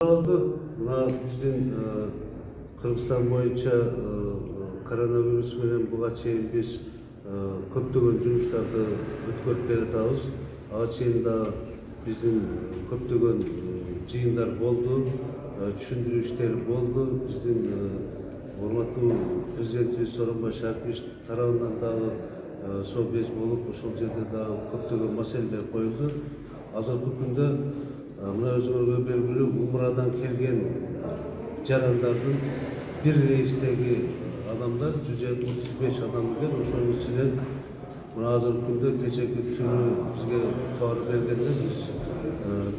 Oldu. Buna bizim Kırgızstan boyunca koronavirüs menен buga чейин biz köptөгөн жумуштарды өткөрүп беребиз. Ага чейин да биздин köptөгөн жыйындар болду, түшүндүрүү иштери болду. Биздин урматтуу президентибиз Сооронбай Шарипович тарабынан дагы совбез болуп, ошол жерде дагы көптөгөн маселелер коюлду. Азыркы күндө мына өзүңөргө белгилүү Умрадан келген жарандардын bir reistegi adamlar 135 adam ekan. Ошонун ичинен мына азыркы күндө кечеги түнү бизге кабар бергенде биз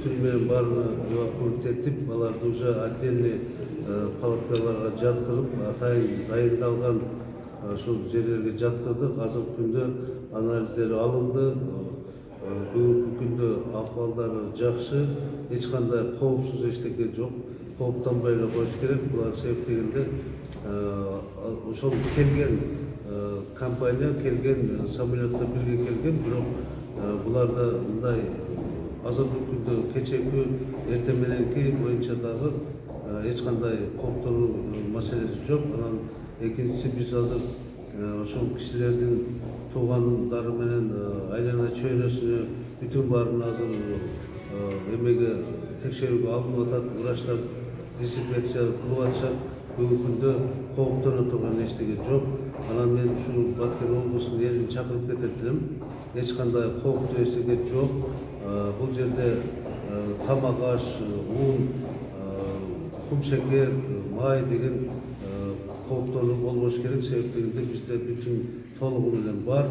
түн менен баарын эвакуировать этип, аларды уже отдельный палаткаларга жаткырып, атайын дайындалган ошол жерлерге жаткырдык. Азыркы күндө анализдери алынды. Бүгүнкү күндө акыбалдары жакшы, эч кандай коопсуз эчтеке жок. Кооптонбой эле коюш керек. Булар себеп дегенде ошол келген компания, келген самолетто бирге келген, бирок буларда мындай азыркы күндө кечеги эртең мененки боюнча дагы эч кандай кооптонуу маселеси жок. Анан экинчиси биз азыр ошол кишилердин туугандары менен айлана чөйрөсүнө бүтүн баарын азыр эмеге текшерүүгө алынып атат. Врачтар дезинфекция кылып атышат. Бүгүнкү күндө кооптоно турган эчтеке жок. Анан мен ушул Баткен облусунун элин чакырып кетет элем. Эч кандай кооптуу эчтеке жок. Бул жерде тамак аш, ун, кум шекер, май деген кооптонуу болбош керек. Себеп дегенде бизде бүтүн толугу менен бар.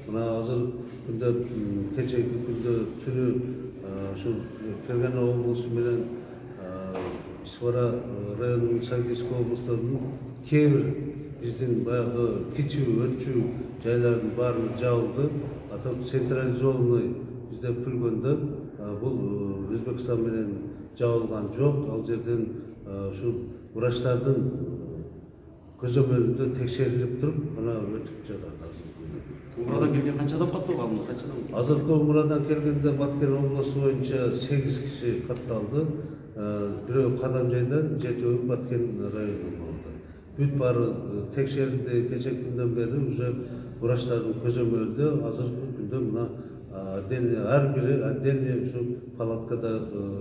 Мына азыр күндө кечеги күндө түнү ушул Фергана облусу менен Исфара районунун Сагдийский облустарынын кээ бир биздин баягы кичүү, өтчүү жайлардын баары жабылды. Атап централизованный бизде күлгөндө бул Өзбекстан менен жабылган жок. Ал жерден ушул врачтардын көзөмөлүндө текшерилип туруп, ана өтүп жатат. Умрадан келген канча адам катталган? Азыркы Умрадан келгенде Баткен облусу боюнча 8 киши катталды. Бирөө Кадамжайдан, 7 Баткен районунан болду. Бүт баары текшерилди. Кечеги күндөн бери уже врачтардын көзөмөлүндө азыркы күндө мына отдельный ар бири отдельный ушу палаткада,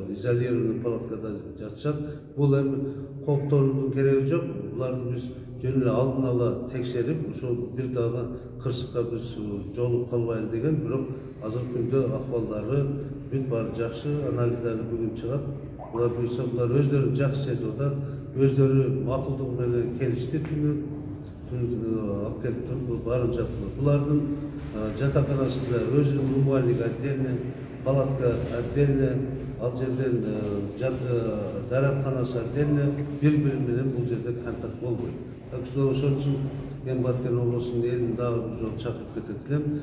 изолированный палаткада жатышат. Бул эми кооптонуунун кереги жок. Буларды биз жөн эле алдын ала текшерип, ошол бир дагы кырсыкка биз жолуп калбайлы деген. Бирок азыркы күндө акыбалдары бүт баары жакшы, анализдери бүгүн чыгат. Булар буюрса булар өздөрү жакшы сезип атат, өздөрү макулдугу менен келишти түнү алып келип туруп баарын жаткырды. Булардын жатаканасында өзүнүн умывальник отдельный, палатка отдельный, ал жерден дааратканасы отдельный, бири-бири менен бул жерде контакт болбойт. Так что ошон үчүн мен Баткен облусунун элин дагы бир жолу чакырып кетет элем.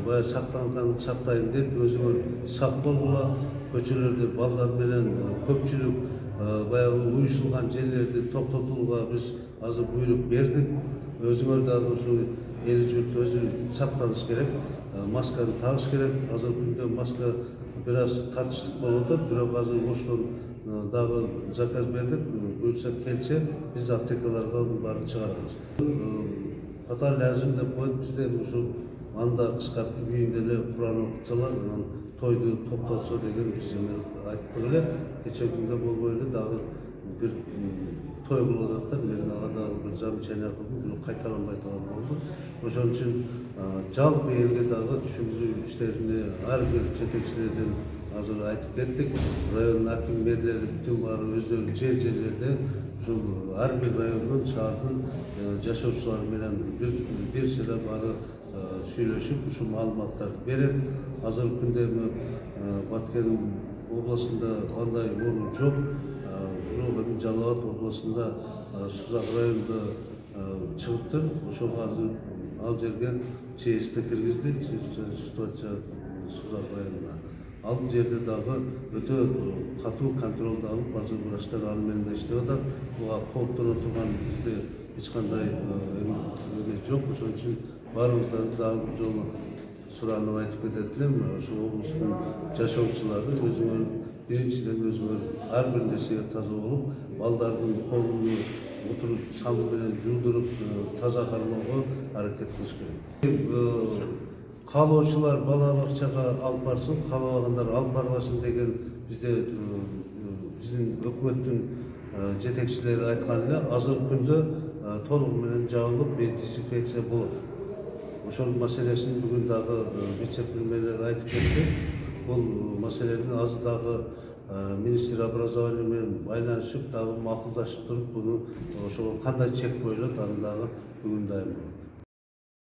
Бая сактанганды сактайын деп, өзүңөр сак болгула, көчөлөрдө балдар менен көпчүлүк баягы уюшулган жерлерди токтотууга биз азыр буйрук бердик. Өзүңөр дагы ушул эл журт өзү сактаныш керек, масканы тагыш керек. Азыркы күндө маска бир аз тартыштык болуп атат, бирок азыр Оштон дагы заказ бердик. Буюрса келсе, биз аптекаларга мунун баарын чыгарабыз. Ката лазым деп коюп бизде ушул анда кыскартып үйүндө эле Куран окутсалар, анан тойду токтотсо деген биз айттык эле. Кечеги күндө болбой эле дагы бир той болуп атат. Мен ага дагы бир замечание кылдым, бирок кайталанбай турган болду. Ошон үчүн жалпы элге дагы түшүндүрүү иштерине ар бир жетекчилерден азыр айтып кеттик. Район аким мэрлери бүтүн баары өздөрү жерлерде ушул ар бир райондун, шаардын жашоочулары менен бир сыйра баары сүйлөшүп, ушул маалыматтарды берет. Азыркы күндө Баткен облусунда андай оору жок. Бирок Жалал Абад облусунда Сузак районунда чыгыптыр. Ошого азыр ал жерге ЧС-ти киргизди, ситуация Сузак районунда. Ал жерде дагы өтө катуу контролду алып, азыр врачтар ал менен иштеп атат. Буга кооптоно турган бизде эч кандай эме жок. Ошон үчүн баарыбыздарды дагы бир жолу суранып айтып кетет элем. Ошол облустун жашоочулары өзүңөр биринчиден өзүңөр ар бир нерсеге таза болуп, балдардын колун отуруп самы менен жуудуруп таза кармоого аракет кылыш керек. Каалоочулар бала бакчага алып барсын, каалабагандар алып барбасын деген биздин өкмөттүн жетекчилери айткан эле азыркы күндө толугу менен жабылып, дезинфекция болот. Ошол маселесин бүгүн дагы вице-премьерлер айтып кетти. Бул маселени азыр дагы министр образования менен байланышып, дагы макулдашып туруп, буну ошого кандай чек коюлат, аны дагы бүгүн дайын болот.